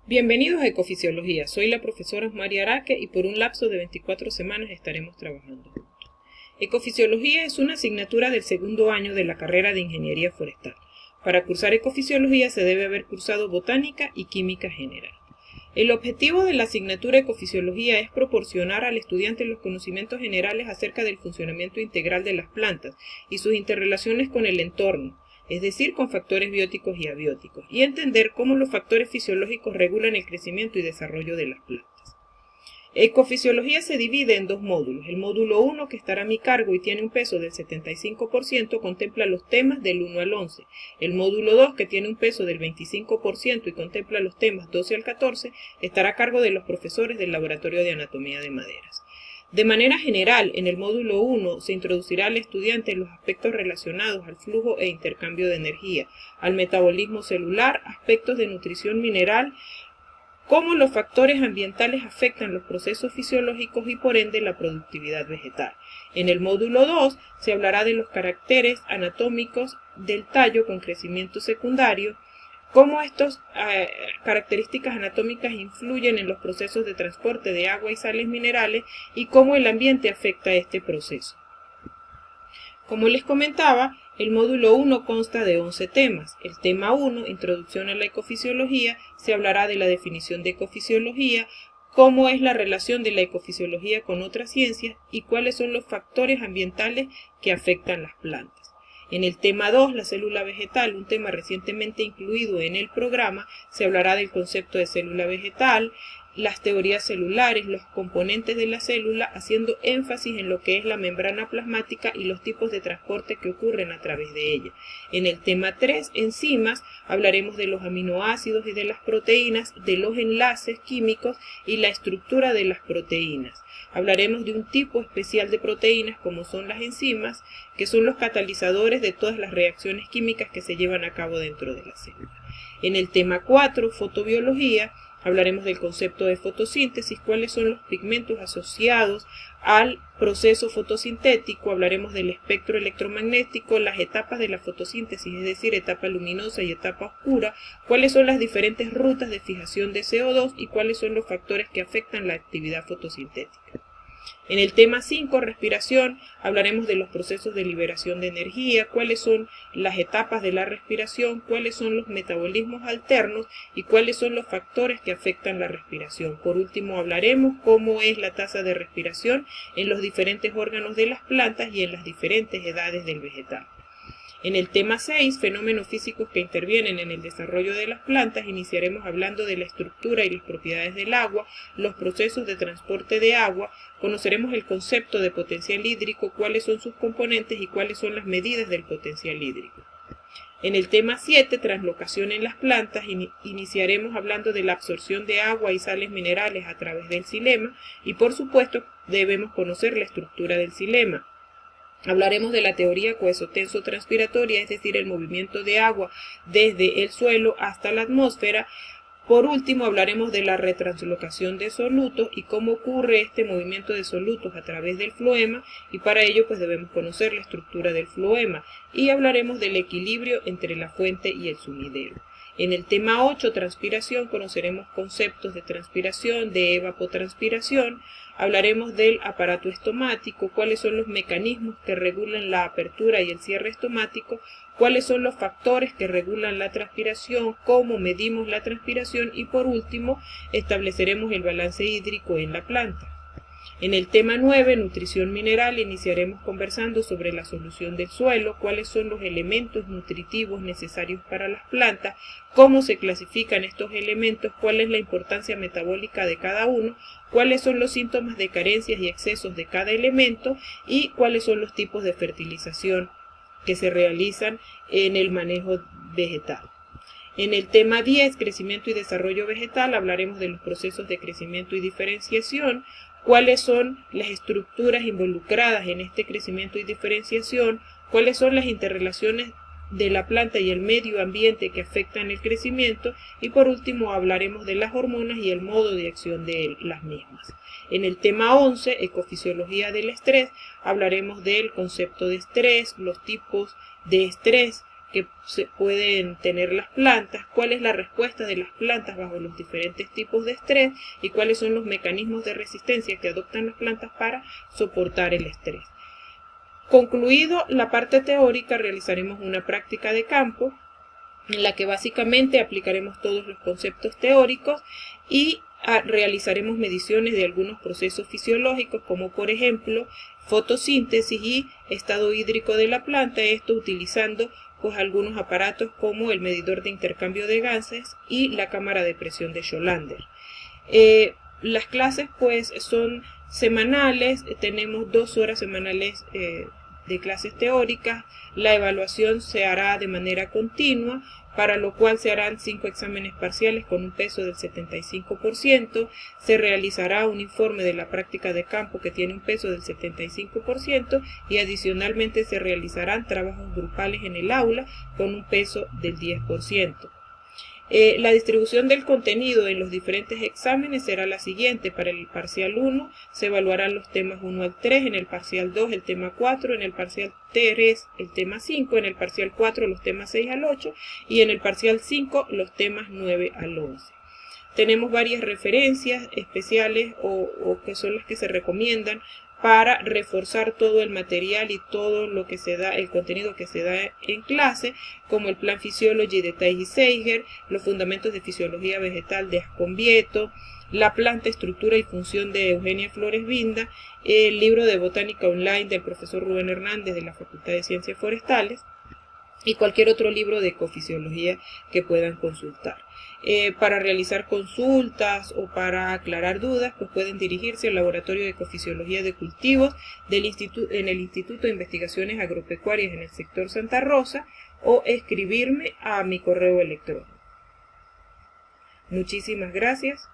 Bienvenidos a Ecofisiología. Soy la profesora María Araque y por un lapso de 24 semanas estaremos trabajando juntos. Ecofisiología es una asignatura del segundo año de la carrera de Ingeniería Forestal. Para cursar Ecofisiología se debe haber cursado Botánica y Química General. El objetivo de la asignatura Ecofisiología es proporcionar al estudiante los conocimientos generales acerca del funcionamiento integral de las plantas y sus interrelaciones con el entorno, es decir, con factores bióticos y abióticos, y entender cómo los factores fisiológicos regulan el crecimiento y desarrollo de las plantas. Ecofisiología se divide en dos módulos. El módulo 1, que estará a mi cargo y tiene un peso del 75%, contempla los temas del 1 al 11. El módulo 2, que tiene un peso del 25% y contempla los temas 12 al 14, estará a cargo de los profesores del Laboratorio de Anatomía de Maderas. De manera general, en el módulo 1 se introducirá al estudiante en los aspectos relacionados al flujo e intercambio de energía, al metabolismo celular, aspectos de nutrición mineral, cómo los factores ambientales afectan los procesos fisiológicos y por ende la productividad vegetal. En el módulo 2 se hablará de los caracteres anatómicos del tallo con crecimiento secundario, cómo estas características anatómicas influyen en los procesos de transporte de agua y sales minerales y cómo el ambiente afecta a este proceso. Como les comentaba, el módulo 1 consta de 11 temas. El tema 1, Introducción a la Ecofisiología, se hablará de la definición de ecofisiología, cómo es la relación de la ecofisiología con otras ciencias y cuáles son los factores ambientales que afectan las plantas. En el tema 2, la célula vegetal, un tema recientemente incluido en el programa, se hablará del concepto de célula vegetal, las teorías celulares, los componentes de la célula, haciendo énfasis en lo que es la membrana plasmática y los tipos de transporte que ocurren a través de ella. En el tema 3, enzimas, hablaremos de los aminoácidos y de las proteínas, de los enlaces químicos y la estructura de las proteínas. Hablaremos de un tipo especial de proteínas como son las enzimas, que son los catalizadores de todas las reacciones químicas que se llevan a cabo dentro de la célula. En el tema 4, fotobiología, hablaremos del concepto de fotosíntesis, cuáles son los pigmentos asociados al proceso fotosintético, hablaremos del espectro electromagnético, las etapas de la fotosíntesis, es decir, etapa luminosa y etapa oscura, cuáles son las diferentes rutas de fijación de CO2 y cuáles son los factores que afectan la actividad fotosintética. En el tema 5, respiración, hablaremos de los procesos de liberación de energía, cuáles son las etapas de la respiración, cuáles son los metabolismos alternos y cuáles son los factores que afectan la respiración. Por último, hablaremos cómo es la tasa de respiración en los diferentes órganos de las plantas y en las diferentes edades del vegetal. En el tema 6, fenómenos físicos que intervienen en el desarrollo de las plantas, iniciaremos hablando de la estructura y las propiedades del agua, los procesos de transporte de agua, conoceremos el concepto de potencial hídrico, cuáles son sus componentes y cuáles son las medidas del potencial hídrico. En el tema 7, translocación en las plantas, iniciaremos hablando de la absorción de agua y sales minerales a través del xilema y por supuesto debemos conocer la estructura del xilema. Hablaremos de la teoría coeso-tenso-transpiratoria, es decir, el movimiento de agua desde el suelo hasta la atmósfera. Por último, hablaremos de la retranslocación de solutos y cómo ocurre este movimiento de solutos a través del floema, y para ello pues debemos conocer la estructura del floema, y hablaremos del equilibrio entre la fuente y el sumidero. En el tema 8, transpiración, conoceremos conceptos de transpiración, de evapotranspiración, hablaremos del aparato estomático, cuáles son los mecanismos que regulan la apertura y el cierre estomático, cuáles son los factores que regulan la transpiración, cómo medimos la transpiración y por último estableceremos el balance hídrico en la planta. En el tema 9, nutrición mineral, iniciaremos conversando sobre la solución del suelo, cuáles son los elementos nutritivos necesarios para las plantas, cómo se clasifican estos elementos, cuál es la importancia metabólica de cada uno, cuáles son los síntomas de carencias y excesos de cada elemento y cuáles son los tipos de fertilización que se realizan en el manejo vegetal. En el tema 10, crecimiento y desarrollo vegetal, hablaremos de los procesos de crecimiento y diferenciación, cuáles son las estructuras involucradas en este crecimiento y diferenciación, cuáles son las interrelaciones de la planta y el medio ambiente que afectan el crecimiento y por último hablaremos de las hormonas y el modo de acción de las mismas. En el tema 11, ecofisiología del estrés, hablaremos del concepto de estrés, los tipos de estrés que se pueden tener las plantas, cuál es la respuesta de las plantas bajo los diferentes tipos de estrés y cuáles son los mecanismos de resistencia que adoptan las plantas para soportar el estrés. Concluido la parte teórica, realizaremos una práctica de campo en la que básicamente aplicaremos todos los conceptos teóricos y realizaremos mediciones de algunos procesos fisiológicos, como por ejemplo fotosíntesis y estado hídrico de la planta, esto utilizando pues algunos aparatos como el medidor de intercambio de gases y la cámara de presión de Scholander. Las clases pues son semanales, tenemos 2 horas semanales de clases teóricas. La evaluación se hará de manera continua, para lo cual se harán 5 exámenes parciales con un peso del 75%, se realizará un informe de la práctica de campo que tiene un peso del 75% y adicionalmente se realizarán trabajos grupales en el aula con un peso del 10%. La distribución del contenido en los diferentes exámenes será la siguiente. Para el parcial 1 se evaluarán los temas 1 al 3, en el parcial 2 el tema 4, en el parcial 3 el tema 5, en el parcial 4 los temas 6 al 8 y en el parcial 5 los temas 9 al 11. Tenemos varias referencias especiales o que son las que se recomiendan para reforzar todo el material y todo lo que se da, el contenido que se da en clase, como el Plan Physiology de Thais y Seiger, los fundamentos de fisiología vegetal de Ascombieto, la planta, estructura y función de Eugenia Flores Vinda, el libro de botánica online del profesor Rubén Hernández de la Facultad de Ciencias Forestales y cualquier otro libro de ecofisiología que puedan consultar. Para realizar consultas o para aclarar dudas, pues pueden dirigirse al Laboratorio de Ecofisiología de Cultivos en el Instituto de Investigaciones Agropecuarias en el sector Santa Rosa o escribirme a mi correo electrónico. Muchísimas gracias.